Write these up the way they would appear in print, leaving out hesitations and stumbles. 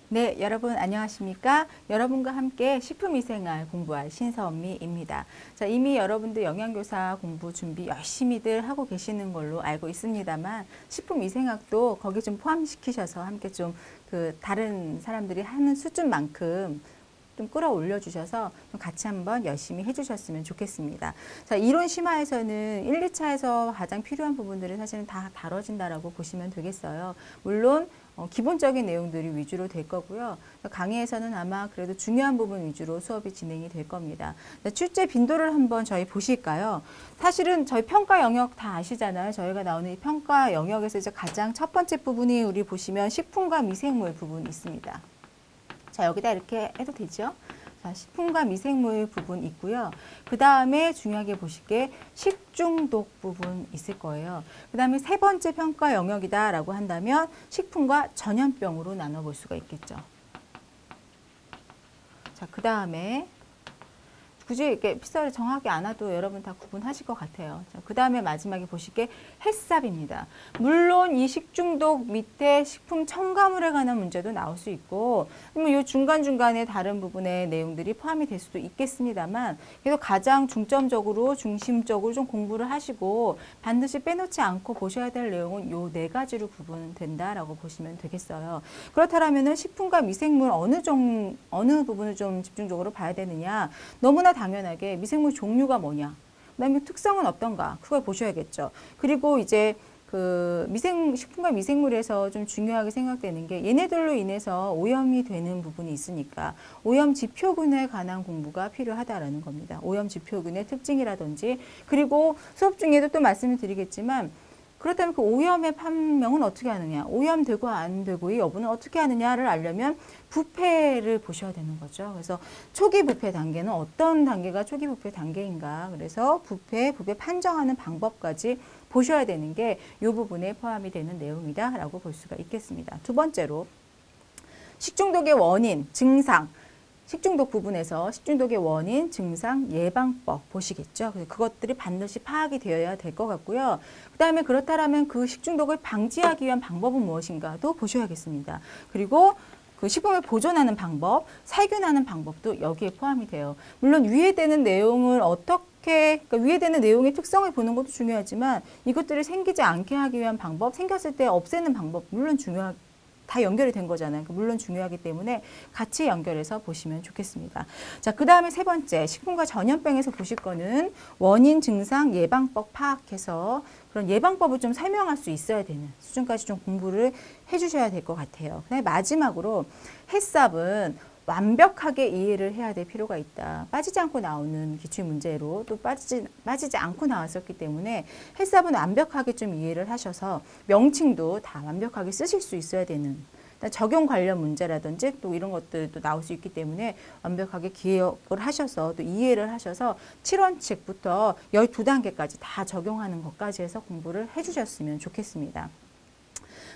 네, 여러분 안녕하십니까? 여러분과 함께 식품위생활 공부할 신선미입니다. 자, 이미 여러분들 영양교사 공부 준비 열심히들 하고 계시는 걸로 알고 있습니다만 식품위생학도 거기 좀 포함시키셔서 함께 좀 다른 사람들이 하는 수준만큼 좀 끌어올려 주셔서 같이 한번 열심히 해주셨으면 좋겠습니다. 자, 이론 심화에서는 1, 2차에서 가장 필요한 부분들은 사실은 다 다뤄진다라고 보시면 되겠어요. 물론 기본적인 내용들이 위주로 될 거고요. 강의에서는 아마 그래도 중요한 부분 위주로 수업이 진행이 될 겁니다. 출제 빈도를 한번 저희 보실까요? 사실은 저희 평가 영역 다 아시잖아요. 저희가 나오는 이 평가 영역에서 이제 가장 첫 번째 부분이 우리 보시면 식품과 미생물 부분이 있습니다. 자, 여기다 이렇게 해도 되죠? 자, 식품과 미생물 부분 있고요. 그 다음에 중요하게 보실 게 식중독 부분 있을 거예요. 그 다음에 세 번째 평가 영역이다라고 한다면 식품과 전염병으로 나눠볼 수가 있겠죠. 자, 그 다음에 굳이 이렇게 피서를 정확히 안 와도 여러분 다 구분하실 것 같아요. 그 다음에 마지막에 보실 게 햇삽입니다. 물론 이 식중독 밑에 식품 첨가물에 관한 문제도 나올 수 있고 이 중간중간에 다른 부분의 내용들이 포함이 될 수도 있겠습니다만 그래도 가장 중점적으로 중심적으로 좀 공부를 하시고 반드시 빼놓지 않고 보셔야 될 내용은 요 네 가지로 구분된다라고 보시면 되겠어요. 그렇다면 식품과 미생물 어느 부분을 좀 집중적으로 봐야 되느냐. 너무나 당연하게 미생물 종류가 뭐냐, 그다음에 특성은 어떤가, 그걸 보셔야겠죠. 그리고 이제 식품과 미생물에서 좀 중요하게 생각되는 게 얘네들로 인해서 오염이 되는 부분이 있으니까 오염 지표군에 관한 공부가 필요하다라는 겁니다. 오염 지표군의 특징이라든지 그리고 수업 중에도 또 말씀을 드리겠지만 그렇다면 그 오염의 판명은 어떻게 하느냐, 오염되고 안 되고의 여부는 어떻게 하느냐를 알려면 부패를 보셔야 되는 거죠. 그래서 초기 부패 단계는 어떤 단계가 초기 부패 단계인가, 그래서 부패 판정하는 방법까지 보셔야 되는 게 이 부분에 포함이 되는 내용이다라고 볼 수가 있겠습니다. 두 번째로 식중독의 원인, 증상, 식중독 부분에서 식중독의 원인, 증상, 예방법 보시겠죠. 그래서 그것들이 반드시 파악이 되어야 될 것 같고요. 그 다음에 그렇다면 그 식중독을 방지하기 위한 방법은 무엇인가도 보셔야겠습니다. 그리고 그 식품을 보존하는 방법, 살균하는 방법도 여기에 포함이 돼요. 물론 위에되는 내용을 그러니까 위에되는 내용의 특성을 보는 것도 중요하지만 이것들이 생기지 않게 하기 위한 방법, 생겼을 때 없애는 방법, 물론 다 연결이 된 거잖아요. 물론 중요하기 때문에 같이 연결해서 보시면 좋겠습니다. 자, 그 다음에 세 번째, 식품과 전염병에서 보실 거는 원인, 증상, 예방법 파악해서 그런 예방법을 좀 설명할 수 있어야 되는 수준까지 좀 공부를 해주셔야 될 것 같아요. 그다음에 마지막으로 햇삽은 완벽하게 이해를 해야 될 필요가 있다. 빠지지 않고 나오는 기출문제로 또 빠지지 않고 나왔었기 때문에 햇삽은 완벽하게 좀 이해를 하셔서 명칭도 다 완벽하게 쓰실 수 있어야 되는 적용 관련 문제라든지 또 이런 것들도 나올 수 있기 때문에 완벽하게 기억을 하셔서 또 이해를 하셔서 7원칙부터 12단계까지 다 적용하는 것까지 해서 공부를 해주셨으면 좋겠습니다.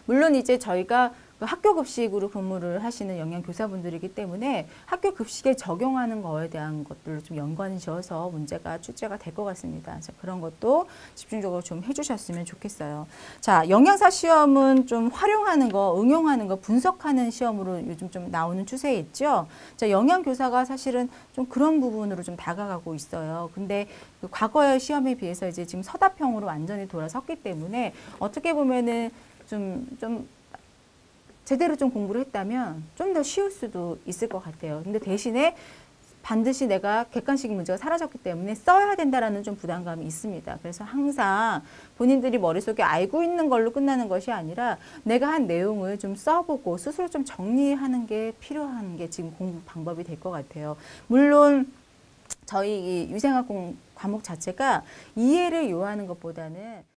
물론 이제 저희가 학교 급식으로 근무를 하시는 영양교사분들이기 때문에 학교 급식에 적용하는 거에 대한 것들로 좀 연관이 지어서 문제가 출제가 될 것 같습니다. 자, 그런 것도 집중적으로 좀 해주셨으면 좋겠어요. 자, 영양사 시험은 좀 활용하는 거, 응용하는 거, 분석하는 시험으로 요즘 좀 나오는 추세에 있죠. 자, 영양교사가 사실은 좀 그런 부분으로 좀 다가가고 있어요. 근데 과거의 시험에 비해서 이제 지금 서답형으로 완전히 돌아섰기 때문에 어떻게 보면은 좀 제대로 좀 공부를 했다면 좀 더 쉬울 수도 있을 것 같아요. 근데 대신에 반드시 내가 객관식 문제가 사라졌기 때문에 써야 된다라는 좀 부담감이 있습니다. 그래서 항상 본인들이 머릿속에 알고 있는 걸로 끝나는 것이 아니라 내가 한 내용을 좀 써보고 스스로 좀 정리하는 게 필요한 게 지금 공부 방법이 될 것 같아요. 물론 저희 이 유생학 과목 자체가 이해를 요하는 것보다는